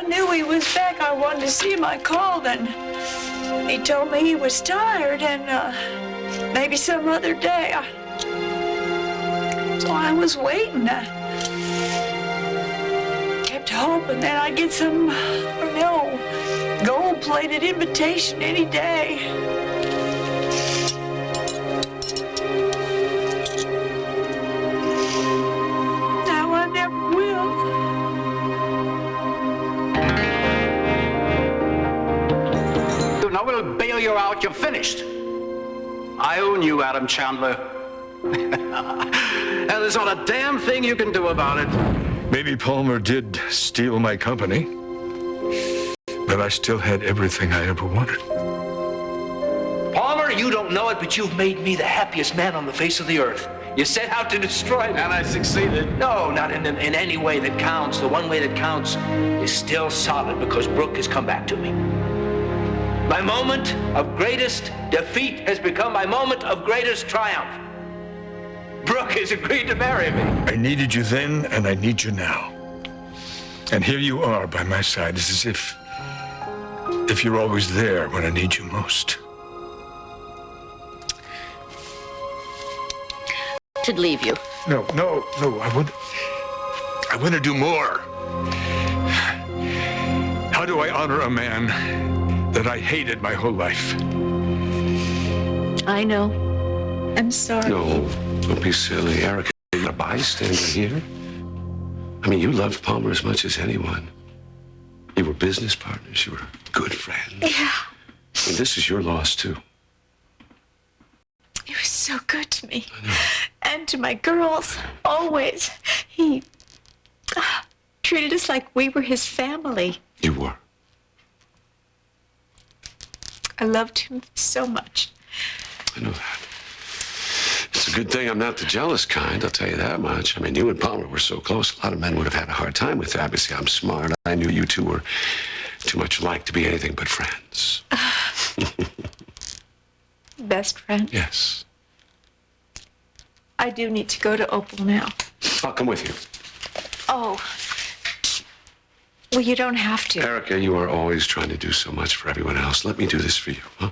I knew he was back, I wanted to see him. I called, and he told me he was tired, and maybe some other day. So I was waiting. I kept hoping that I'd get some, gold-plated invitation any day. Now I never will. Now we'll bail you out. You're finished. I own you, Adam Chandler. And there's not a damn thing you can do about it. Maybe Palmer did steal my company, but I still had everything I ever wanted. Palmer, you don't know it, but you've made me the happiest man on the face of the earth. You set out to destroy me. And I succeeded. No, not in any way that counts. The one way that counts is still solid because Brooke has come back to me. My moment of greatest defeat has become my moment of greatest triumph. Brooke has agreed to marry me. I needed you then, and I need you now. And here you are by my side. It's as if you're always there when I need you most. Should leave you. No, I want to do more. How do I honor a man that I hated my whole life? I know. I'm sorry. No, don't be silly. Erica, you're a bystander here. I mean, you loved Palmer as much as anyone. You were business partners. You were good friends. Yeah. And this is your loss, too. He was so good to me. And to my girls, always. He treated us like we were his family. You were. I loved him so much. I know that. It's a good thing I'm not the jealous kind, I'll tell you that much. I mean, you and Palmer were so close, a lot of men would have had a hard time with that. But see, I'm smart. I knew you two were too much alike to be anything but friends. Best friend? Yes. I do need to go to Opal now. I'll come with you. Oh. Well, you don't have to. Erica, you are always trying to do so much for everyone else. Let me do this for you, huh?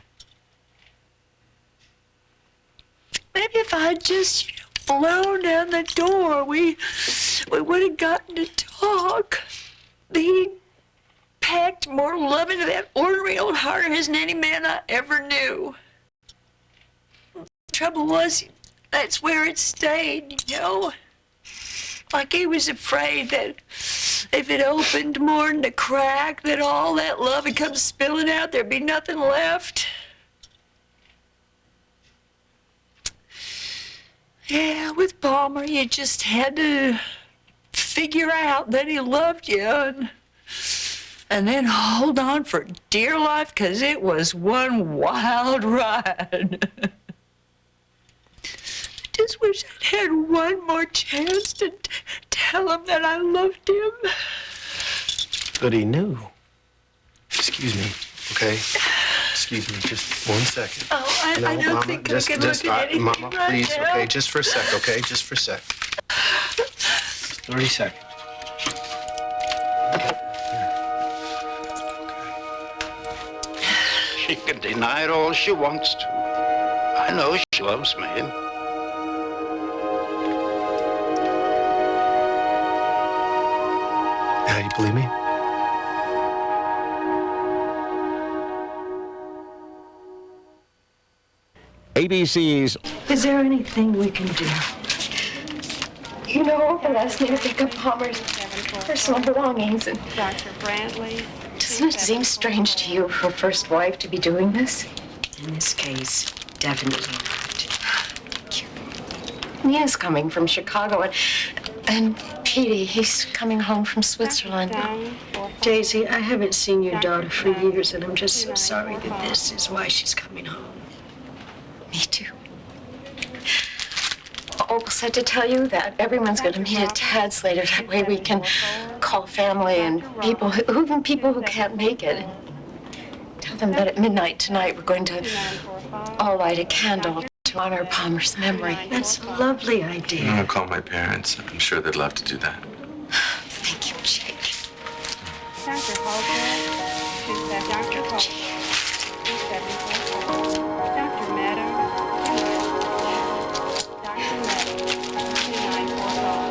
Maybe if I had just, blown down the door, we would have gotten to talk. He packed more love into that ornery old heart of his than any man I ever knew. The trouble was, that's where it stayed, Like he was afraid that if it opened more than a crack, that all that love would come spilling out, there'd be nothing left. Yeah, with Palmer, you just had to figure out that he loved you and then hold on for dear life, because it was one wild ride. I just wish I'd had one more chance to tell him that I loved him. But he knew. Excuse me, okay? Excuse me, just 1 second. Oh, I don't Mama, think I can look at anything Mama, right please, now. okay? Just for a sec, okay? Just for a sec. 30 seconds. She can deny it all she wants to. I know she loves me. Now, you believe me? ABC's. Is there anything we can do? Over last night to pick up Palmer's personal belongings and... Dr. Brantley. Doesn't it seem strange to you, her first wife, to be doing this? In this case, definitely not. Nia's coming from Chicago, and Petey, he's coming home from Switzerland. Daisy, I haven't seen your daughter for years, and I'm just so sorry that this is why she's coming home. Me too. Opal said to tell you that everyone's going to meet at Tad's later. That way we can call family and people who can't make it. Tell them that at midnight tonight we're going to all light a candle to honor Palmer's memory. That's a lovely idea. I'll call my parents. I'm sure they'd love to do that. Thank you, Jake. Dr. Halsell, 274. Dr. Halsell, 274. Dr. Meadows, 294. Dr. Meadows, 294.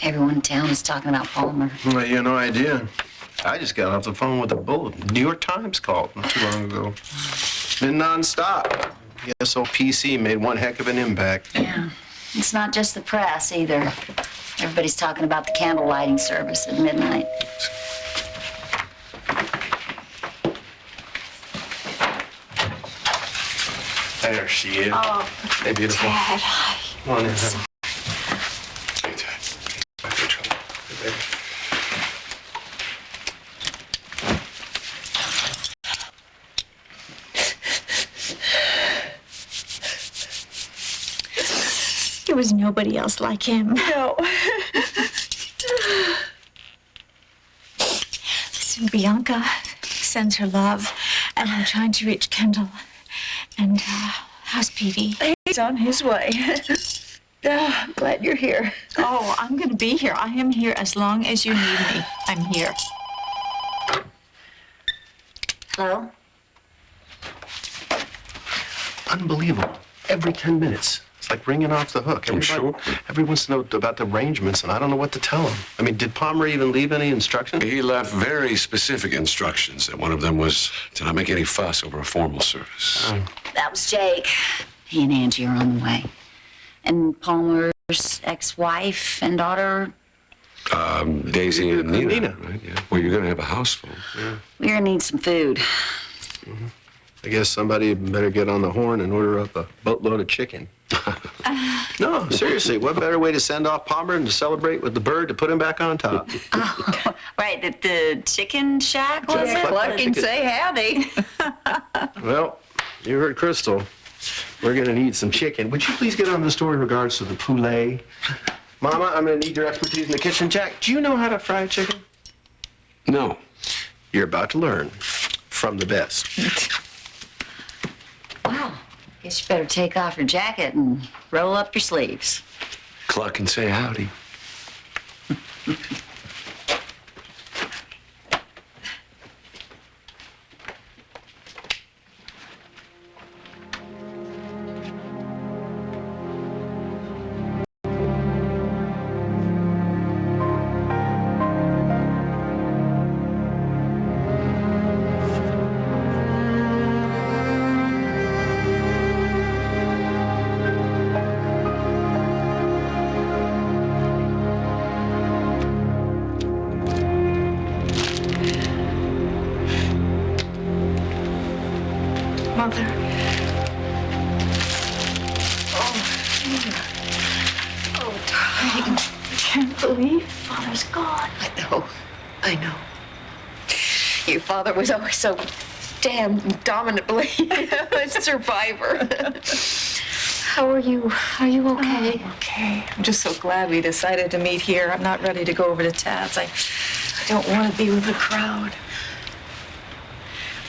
Everyone in town is talking about Palmer. Well, you have no idea. I just got off the phone with a bulletin. New York Times called not too long ago. Been nonstop. The SOPC made one heck of an impact. Yeah. It's not just the press, either. Everybody's talking about the candle lighting service at midnight. There she is. Oh, Hey, beautiful. Dad, hi. Come on in, honey. Hey, Dad. Hey, baby. There was nobody else like him. No. Listen, Bianca sends her love, and I'm trying to reach Kendall. And, how's Petey? He's on his way. I'm glad you're here. Oh, I'm gonna be here. I am here as long as you need me. I'm here. Hello? Unbelievable. Every 10 minutes. It's like ringing off the hook. Sure. Everyone wants to know about the arrangements, and I don't know what to tell them. I mean, did Palmer even leave any instructions? He left very specific instructions, and one of them was to not make any fuss over a formal service. That was Jake. He and Angie are on the way. And Palmer's ex-wife and daughter, Daisy and Nina. Nina. Right? Yeah. Well, you're going to have a house full. Yeah. we're gonna need some food. I guess somebody better get on the horn and order up a boatload of chicken. No, seriously, what better way to send off Palmer than to celebrate with the bird to put him back on top? Oh, right, at the chicken shack, was Yeah, it? Lucky and say howdy. Well, you heard Crystal. We're gonna need some chicken. Would you please get on the story in regards to the poulet? Mama, I'm gonna need your expertise in the kitchen. Jack, do you know how to fry chicken? No. You're about to learn from the best. Well, guess you better take off your jacket and roll up your sleeves. Cluck and say howdy. Mother. Oh, darling. I can't believe Father's gone. I know. Your father was always so damn dominantly a survivor. How are you? Are you okay? Okay. I'm just so glad we decided to meet here. I'm not ready to go over to Tad's. I don't want to be with the crowd.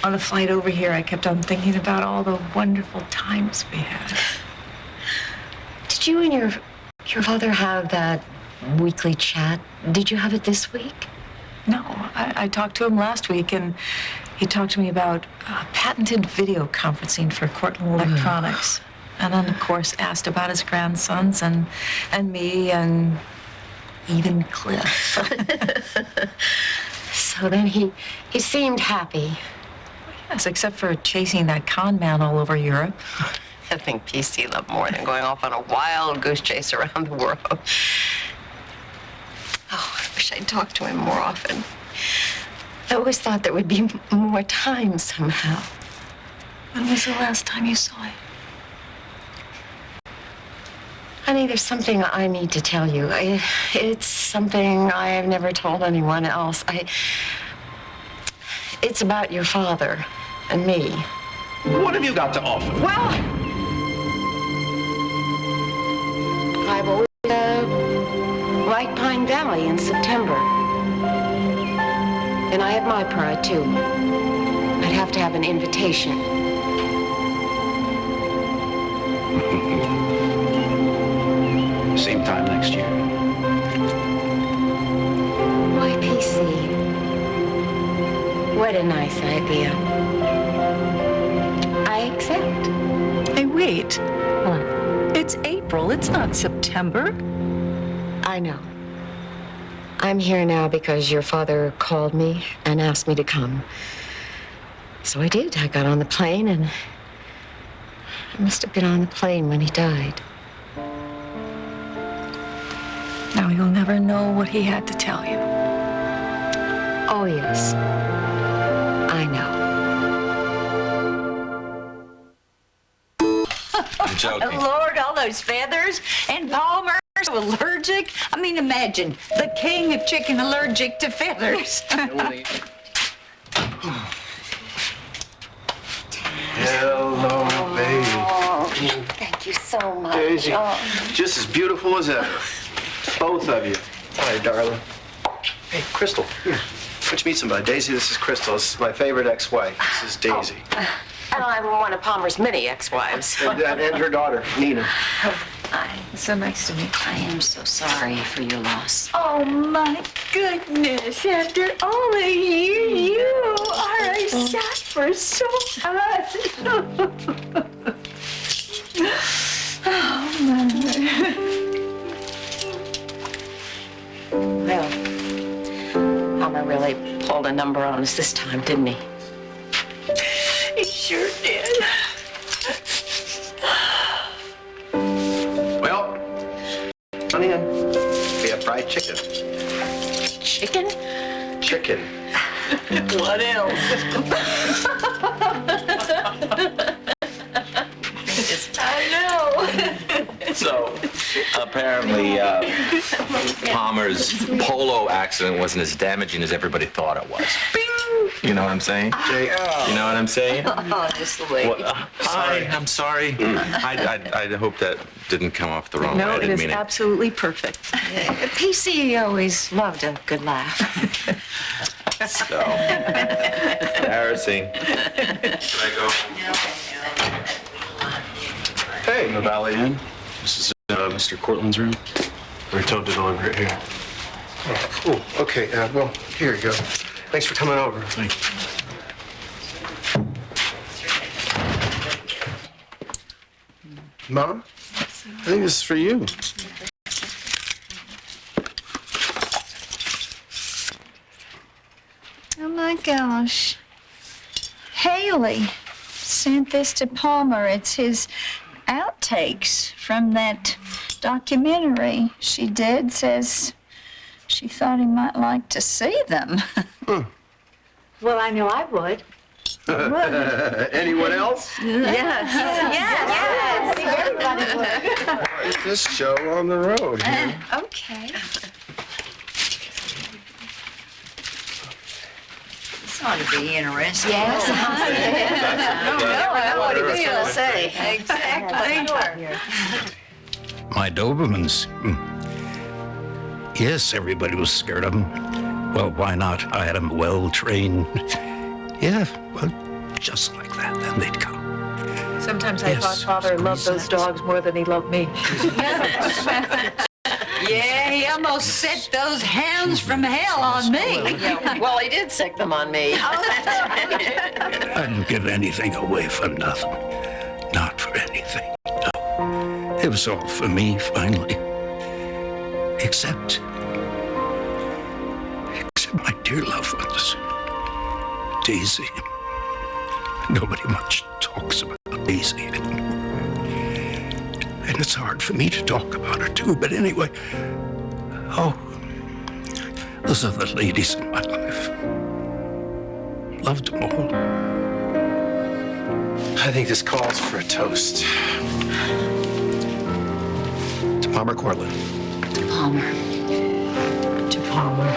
On the flight over here, I kept on thinking about all the wonderful times we had. Did you and your father have that weekly chat? Did you have it this week? No, I talked to him last week, and he talked to me about patented video conferencing for Courtlandt Electronics. And then, of course, asked about his grandsons and me and even Cliff. So then he seemed happy. Yes, except for chasing that con man all over Europe. I think PC loved more than going off on a wild goose chase around the world. Oh, I wish I'd talked to him more often. I always thought there would be more time somehow. When was the last time you saw him? Honey, there's something I need to tell you. It's something I have never told anyone else. It's about your father and me. What have you got to offer? Well, I've always White Pine Valley in September. And I have my pride, too. I'd have to have an invitation. Same time next year. Why, PC? What a nice idea. I accept. Hey, wait. What? It's April. It's not September. I know. I'm here now because your father called me and asked me to come. So I did. I got on the plane, and I must have been on the plane when he died. Now you'll never know what he had to tell you. Oh, yes. I know. I'm joking. Lord, all those feathers and Palmer allergic. I mean, imagine the king of chicken allergic to feathers. Hello, baby. Thank you so much. Daisy, just as beautiful as ever. Both of you. Hi, darling. Hey, Crystal, here. Why don't you meet somebody? Daisy, this is Crystal. This is my favorite ex-wife. This is Daisy. And I'm one of Palmer's many ex-wives. And her daughter, Nina. Hi. So nice to meet you. I am so sorry for your loss. Oh, my goodness. After all of you are a sight for sore eyes. Oh, Mother. Well, Palmer really pulled a number on us this time, didn't he? He sure did. Well, come in. We have fried chicken. Chicken? Chicken. What else? I know. So, apparently, Palmer's polo accident wasn't as damaging as everybody thought it was. You know what I'm saying? Jake. You know what I'm saying? Honestly. Hi, I'm sorry. I hope that didn't come off the wrong way. No, I it didn't is mean it. absolutely perfect. PC always loved a good laugh. So, embarrassing. Should I go? Hey, the Valley Inn. This is Mr. Courtland's room. We're told to deliver it here. Oh, cool. Okay, well, here you go. Thanks for coming over. Thanks. Mom, I think this is for you. Oh my gosh. Haley sent this to Palmer. It's his outtakes from that documentary she did. Says she thought he might like to see them. Well, I know I would. Anyone else? Yes. Everybody would. Get this show on the road here. Okay. This ought to be interesting. Yes. I know what he was going to say. Exactly. My Dobermans. Yes, everybody was scared of them. Well, why not? I had them well trained. Yeah, well, just like that, then they'd come. Sometimes I Yes, thought Father loved those dogs more than he loved me. Yeah, he almost set those hounds from hell on me. Well, he did sick them on me. I didn't give anything away for nothing. Not for anything, no. It was all for me, finally. Except my dear loved ones. Daisy. Nobody much talks about Daisy anymore. And it's hard for me to talk about her, too. But anyway, those are the ladies in my life. Loved them all. I think this calls for a toast. To Palmer Courtlandt. To Palmer. To Palmer.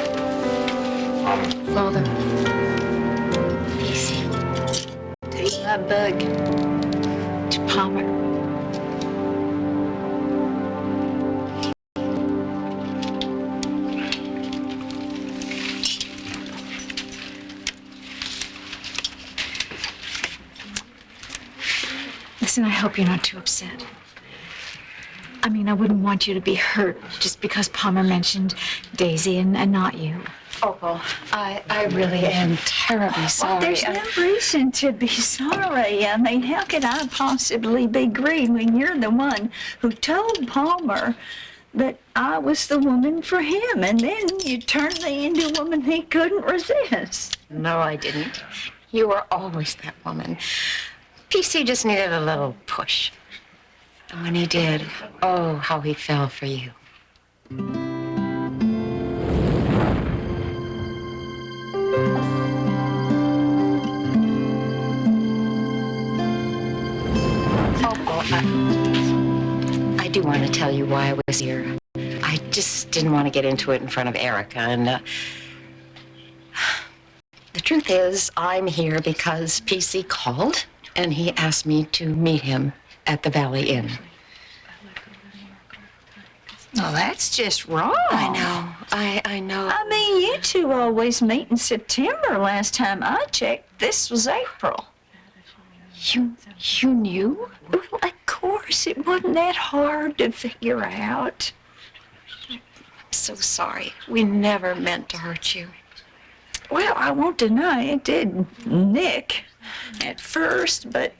Father. Easy. Take my bug. To Palmer. Listen, I hope you're not too upset. I mean, I wouldn't want you to be hurt just because Palmer mentioned Daisy and not you. Opal, I really am terribly sorry. There's no reason to be sorry. I mean, how could I possibly be grieved when you're the one who told Palmer that I was the woman for him, and then you turned me into a woman he couldn't resist? No, I didn't. You were always that woman. PC just needed a little push. And when he did, oh, how he fell for you. I do want to tell you why I was here. I just didn't want to get into it in front of Erica, and the truth is, I'm here because PC called, and he asked me to meet him at the Valley Inn. Well, that's just wrong. I know. I know. I mean, you two always meet in September. Last time I checked, this was April. You knew? Well, of course. It wasn't that hard to figure out. I'm so sorry. We never meant to hurt you. Well, I won't deny it did nick at first, but,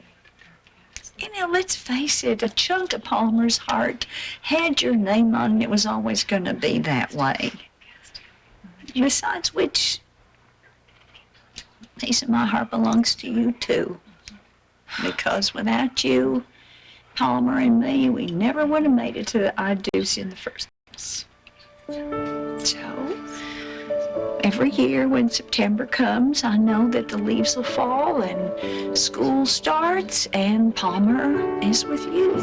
you know, let's face it, a chunk of Palmer's heart had your name on it. It was always going to be that way. Besides which, a piece of my heart belongs to you, too. Because without you, Palmer and me, we never would have made it to the I do's in the first place. So, every year when September comes, I know that the leaves will fall and school starts and Palmer is with you.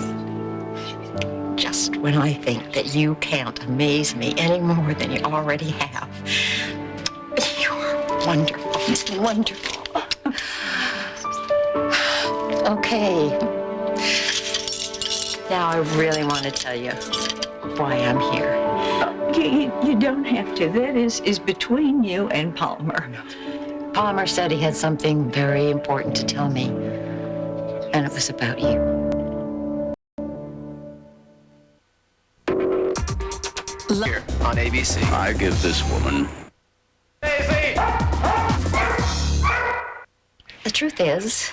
Just when I think that you can't amaze me any more than you already have. You're wonderful. It's wonderful. Okay. Now I really want to tell you why I'm here. You don't have to. That is between you and Palmer. Palmer said he had something very important to tell me, and it was about you. Here on ABC. I give this woman. The truth is,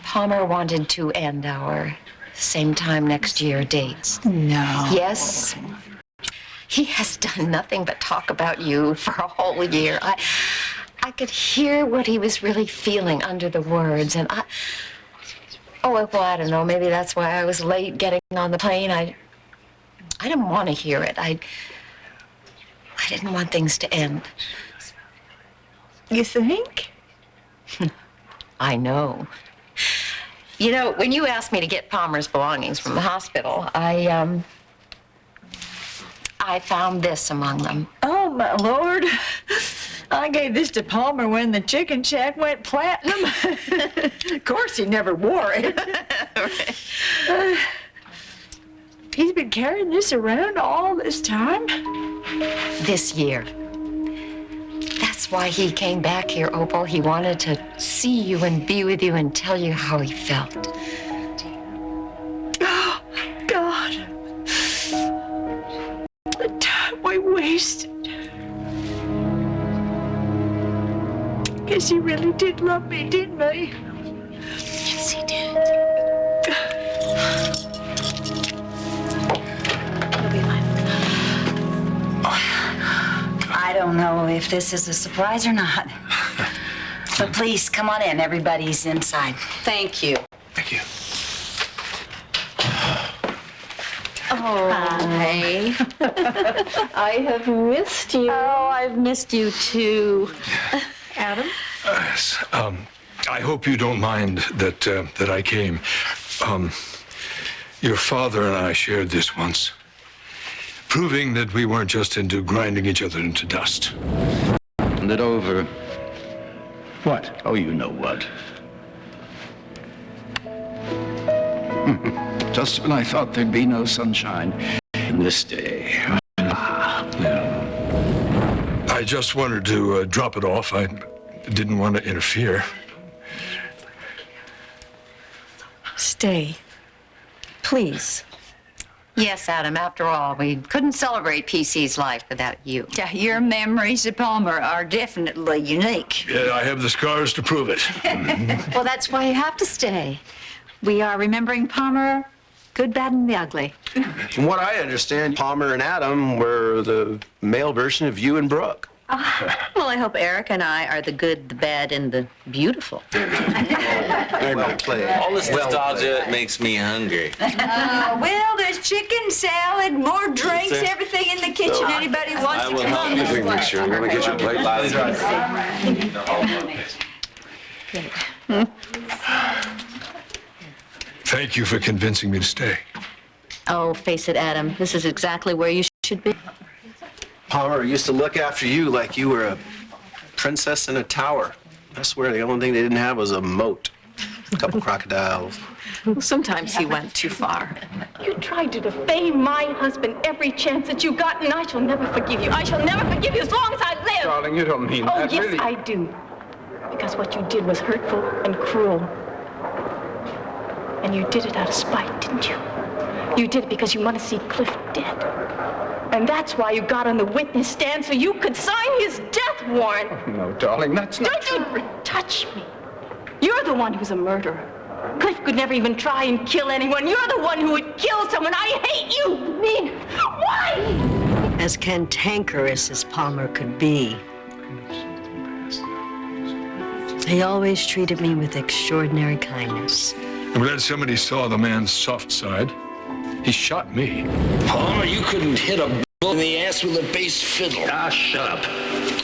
Palmer wanted to end our same time next year dates. No. Yes. He has done nothing but talk about you for a whole year. I could hear what he was really feeling under the words, and well, I don't know, maybe that's why I was late getting on the plane. I didn't want to hear it. I didn't want things to end. You think? I know. You know, when you asked me to get Palmer's belongings from the hospital, I found this among them. Oh, my Lord. I gave this to Palmer when the chicken shack went platinum. Of course, he never wore it. He's been carrying this around all this time? This year. That's why he came back here, Opal. He wanted to see you and be with you and tell you how he felt. Oh, God. The time we wasted. Guess he really did love me, didn't he? Yes, he did. I don't know if this is a surprise or not. But please, come on in. Everybody's inside. Thank you. Thank you. Oh, hi. I have missed you. Oh, I've missed you too. Adam? Yes. I hope you don't mind that I came. Your father and I shared this once, proving that we weren't just into grinding each other into dust. Hand it over. What? Oh, you know what. Just when I thought there'd be no sunshine in this day. I just wanted to drop it off. I didn't want to interfere. Stay. Please. Yes, Adam, after all, we couldn't celebrate PC's life without you. Yeah, your memories of Palmer are definitely unique. Yeah, I have the scars to prove it. Well, that's why you have to stay. We are remembering Palmer, good, bad, and the ugly. From what I understand, Palmer and Adam were the male version of you and Brooke. Well, I hope Eric and I are the good, the bad, and the beautiful. Well played. All this nostalgia makes me hungry. Well, there's chicken, salad, more drinks, everything in the kitchen. Anybody wants to come? I think we should. You want to get your plate? Thank you for convincing me to stay. Oh, face it, Adam, this is exactly where you should be. Palmer used to look after you like you were a princess in a tower. I swear the only thing they didn't have was a moat. A couple crocodiles. Sometimes he went too far. You tried to defame my husband every chance that you got, and I shall never forgive you. I shall never forgive you as long as I live. Darling, you don't mean Oh, that, yes, really. I do. Because what you did was hurtful and cruel. And you did it out of spite, didn't you? You did it because you want to see Cliff dead. And that's why you got on the witness stand, so you could sign his death warrant. No, darling, that's not Don't you touch me. You're the one who's a murderer. Cliff could never even try and kill anyone. You're the one who would kill someone. I hate you, mean. Why? As cantankerous as Palmer could be, he always treated me with extraordinary kindness. I'm glad somebody saw the man's soft side. He shot me. Palmer, you couldn't hit a bull in the ass with a bass fiddle. Ah, shut up.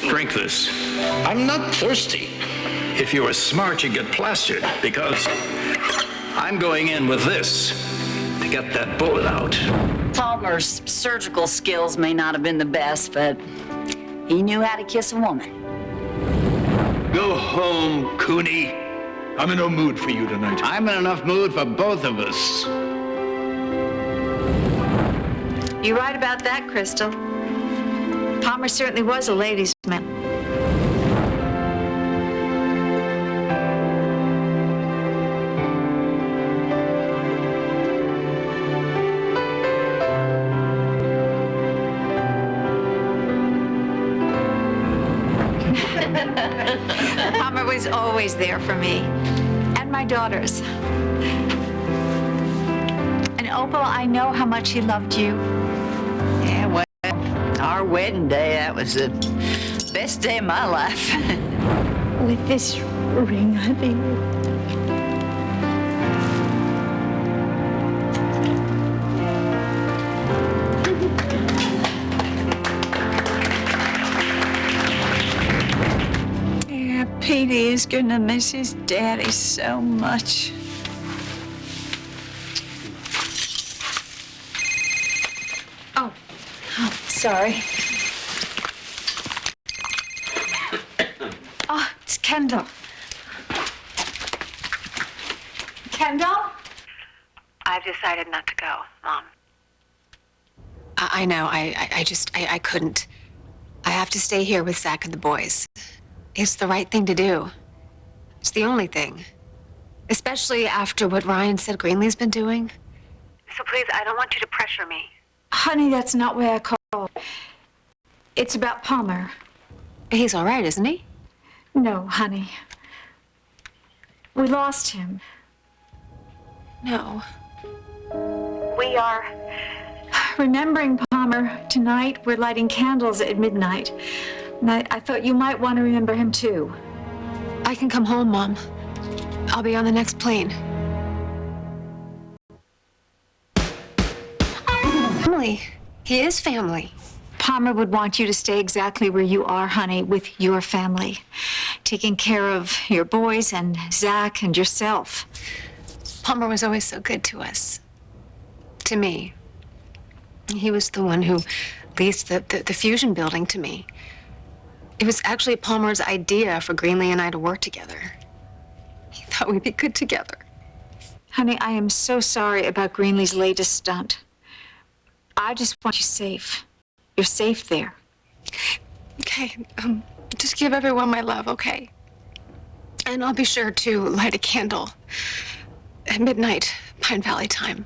Drink this. I'm not thirsty. If you were smart, you'd get plastered, because I'm going in with this to get that bullet out. Palmer's surgical skills may not have been the best, but he knew how to kiss a woman. Go home, Cooney. I'm in no mood for you tonight. I'm in enough mood for both of us. You're right about that, Crystal. Palmer certainly was a ladies' man. Palmer was always there for me and my daughters. And Opal, I know how much he loved you. Yeah, well, our wedding day, that was the best day of my life. With this ring, I think. Yeah, Petey is gonna miss his daddy so much. Sorry. Oh, it's Kendall. Kendall? I've decided not to go, Mom. I know. I couldn't. I have to stay here with Zach and the boys. It's the right thing to do. It's the only thing. Especially after what Ryan said Greenlee's been doing. So please, I don't want you to pressure me. Honey, that's not why I called. It's about Palmer. He's all right, isn't he? No, honey. We lost him. No. We are... Remembering Palmer tonight, we're lighting candles at midnight. And I thought you might want to remember him, too. I can come home, Mom. I'll be on the next plane. Family. He is family. Palmer would want you to stay exactly where you are, honey, with your family. Taking care of your boys and Zach and yourself. Palmer was always so good to us. To me. He was the one who leased the fusion building to me. It was actually Palmer's idea for Greenlee and I to work together. He thought we'd be good together. Honey, I am so sorry about Greenlee's latest stunt. I just want you safe. You're safe there. Okay, just give everyone my love, okay? And I'll be sure to light a candle. at midnight, Pine Valley time.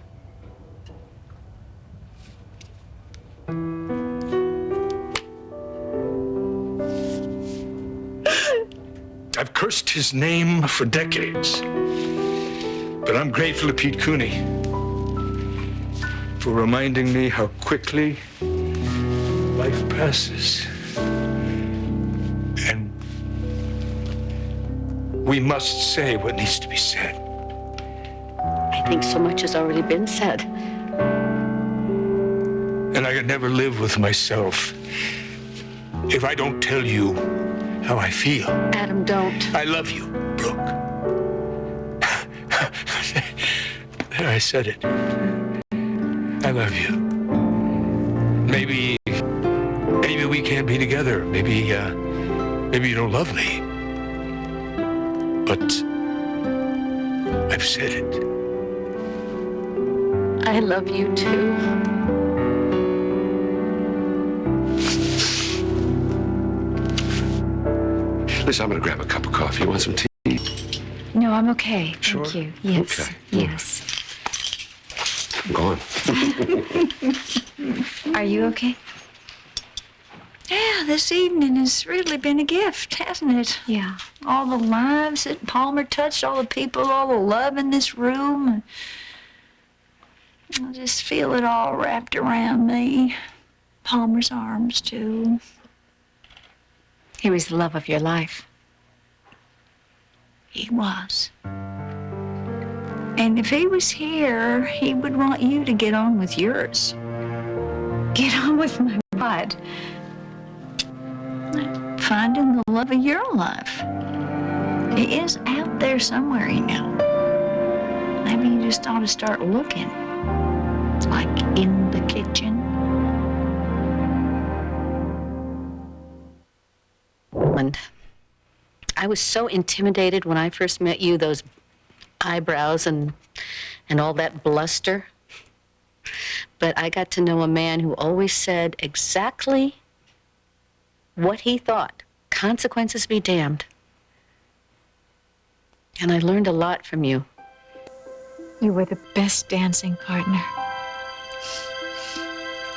I've cursed his name for decades. But I'm grateful to Pete Cooney for reminding me how quickly life passes. And we must say what needs to be said. I think so much has already been said. And I could never live with myself if I don't tell you how I feel. Adam, don't. I love you, Brooke. There, I said it. I love you. Maybe we can't be together. Maybe you don't love me. But I've said it. I love you too. Listen, I'm gonna grab a cup of coffee. You want some tea? No, I'm okay. Sure? Thank you. Yes. Okay. Yes. I'm going. Are you okay? Yeah, this evening has really been a gift, hasn't it? Yeah. All the lives that Palmer touched, all the people, all the love in this room. I just feel it all wrapped around me. Palmer's arms, too. He was the love of your life. He was. And if he was here, he would want you to get on with yours. Get on with my what? Finding the love of your life. He is out there somewhere, you know. Maybe you just ought to start looking. Like in the kitchen. And I was so intimidated when I first met you, those eyebrows and all that bluster. But I got to know a man who always said exactly what he thought. Consequences be damned. And I learned a lot from you. You were the best dancing partner.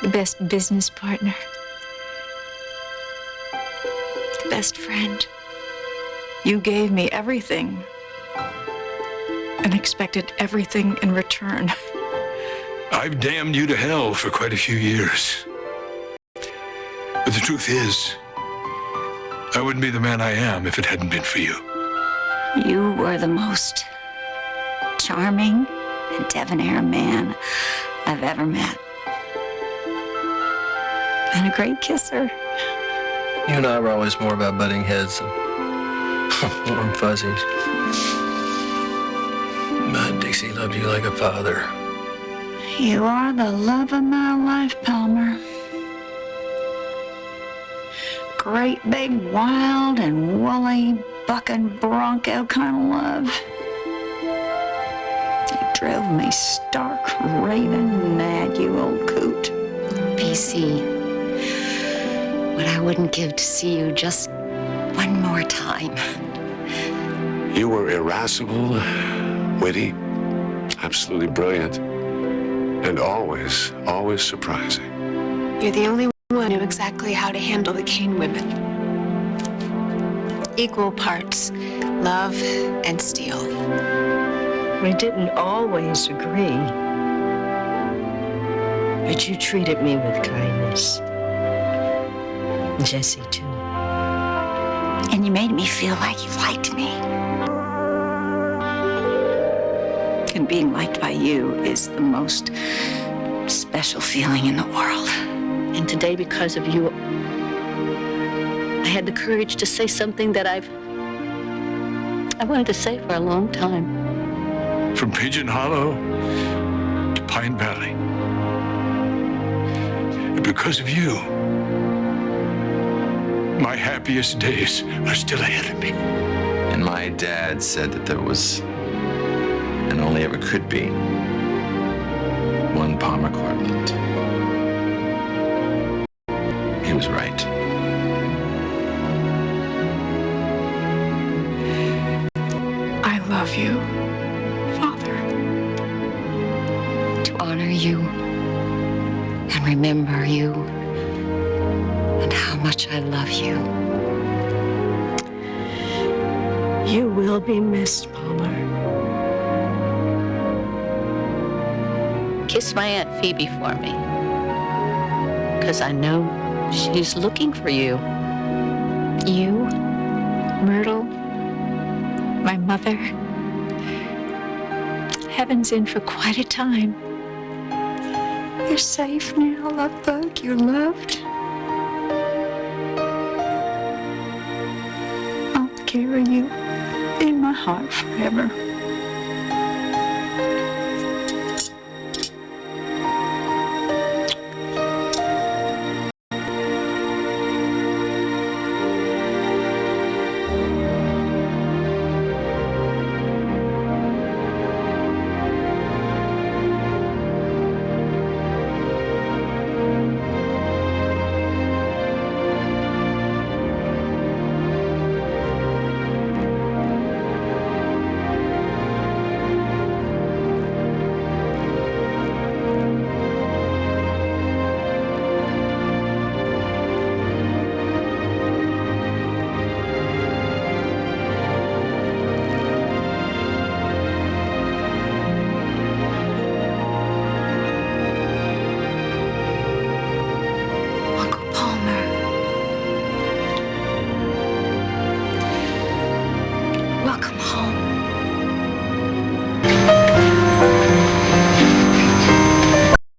The best business partner. The best friend. You gave me everything and expected everything in return. I've damned you to hell for quite a few years. But the truth is, I wouldn't be the man I am if it hadn't been for you. You were the most charming and debonair man I've ever met. And a great kisser. You and I were always more about butting heads than warm fuzzies. But Dixie loved you like a father. You are the love of my life, Palmer. Great big wild and woolly bucking bronco kind of love. You drove me stark raving mad, you old coot. PC, what I wouldn't give to see you just one more time. You were irascible, witty, absolutely brilliant, and always, always surprising. You're the only one who knew exactly how to handle the Kane women. Equal parts love and steel. We didn't always agree, but you treated me with kindness. Jesse, too. And you made me feel like you liked me. And being liked by you is the most special feeling in the world. And today, because of you, I had the courage to say something that I wanted to say for a long time. From Pigeon Hollow to Pine Valley. And because of you, my happiest days are still ahead of me. And my dad said that there was, and only ever could be, one Palmer Courtlandt. He was right. I love you, Father. honor you and remember you and how much I love you. You will be missed, Palmer. Kiss my Aunt Phoebe for me. Because I know she's looking for you. You, Myrtle, my mother. Heaven's in for quite a time. You're safe now, love bug. You're loved. I'll carry you in my heart forever.